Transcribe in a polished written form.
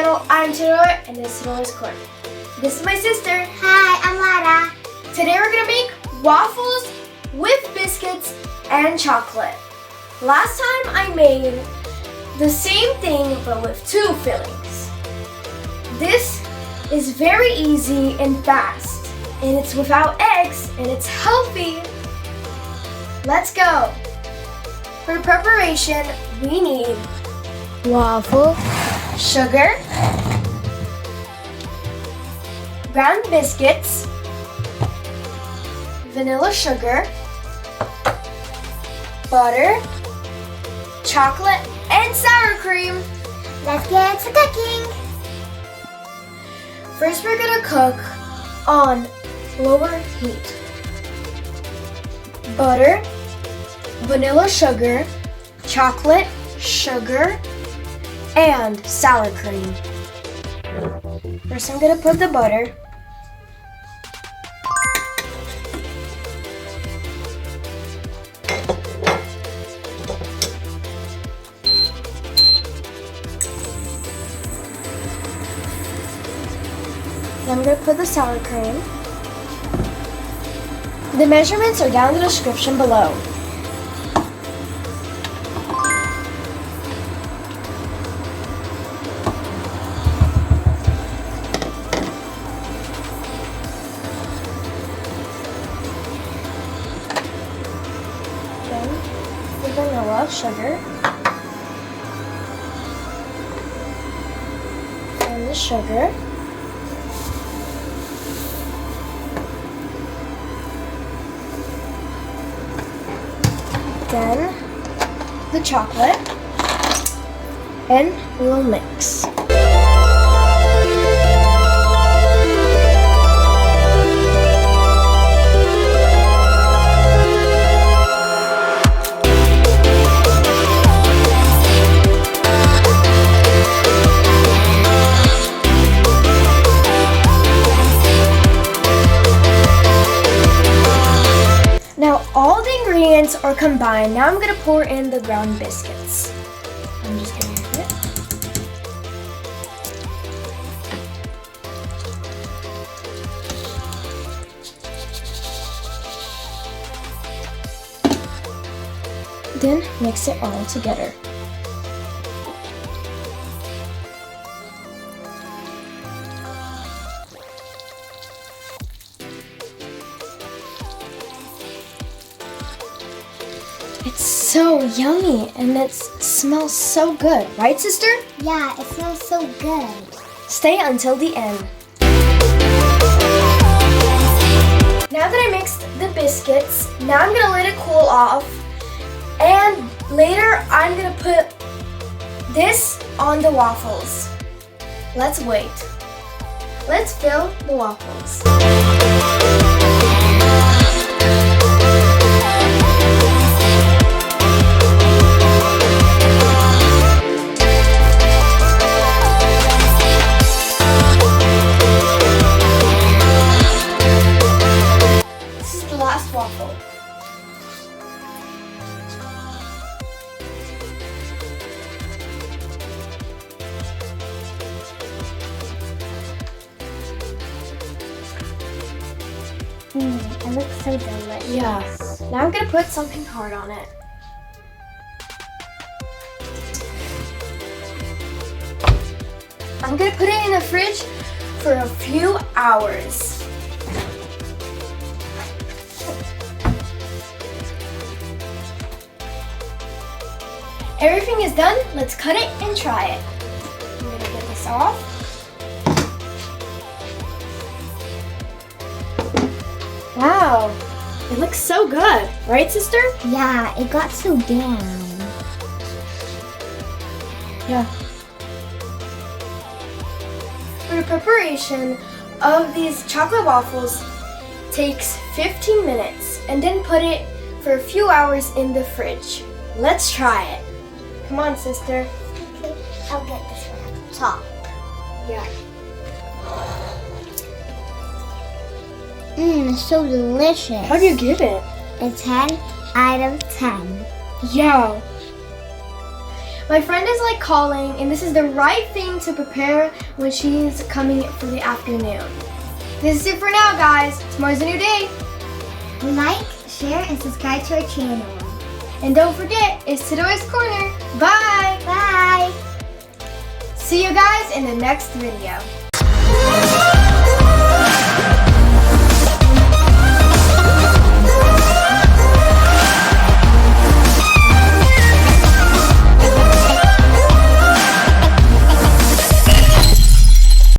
channel. I'm Theodore and this is Theodore's Court. This is my sister. Hi, I'm Lara. Today we're gonna make waffles with biscuits and chocolate. Last time I made the same thing but with two fillings. This is very easy and fast, and it's without eggs and it's healthy. Let's go. For preparation, we need Waffle, sugar, ground biscuits, vanilla sugar, butter, chocolate, and sour cream. let's get to cooking. First, we're gonna cook on lower heat. Butter, vanilla sugar, chocolate, sugar, and sour cream. First, I'm gonna put the butter. Then I'm gonna put the sour cream. The measurements are down in the description below. Then the vanilla sugar and the sugar. Then the chocolate, and we will mix. Now all the ingredients are combined. Now I'm gonna pour in the ground biscuits. I'm just gonna mix it. Then mix it all together. It's so yummy and it smells so good, right, sister? Yeah, it smells so good. Stay until the end. Now that I mixed the biscuits, now I'm gonna let it cool off, and later I'm gonna put this on the waffles. Let's wait. Let's fill the waffles. Waffle. It looks so delicious. Yeah. Now I'm gonna put something hard on it. I'm gonna put it in the fridge for a few hours. Everything is done. Let's cut it and try it. I'm gonna get this off. Wow, it looks so good, right, sister? Yeah, it got so down. Yeah. For the preparation of these chocolate waffles takes 15 minutes, and then put it for a few hours in the fridge. Let's try it. Come on, sister. Okay, I'll get this one at the top. Yeah. It's so delicious. How do you give it? A 10 out of 10. Yeah. My friend is like calling, and this is the right thing to prepare when she's coming for the afternoon. This is it for now, guys. Tomorrow's a new day. Like, share, and subscribe to our channel. And don't forget, it's Today's Corner. Bye! Bye! See you guys in the next video.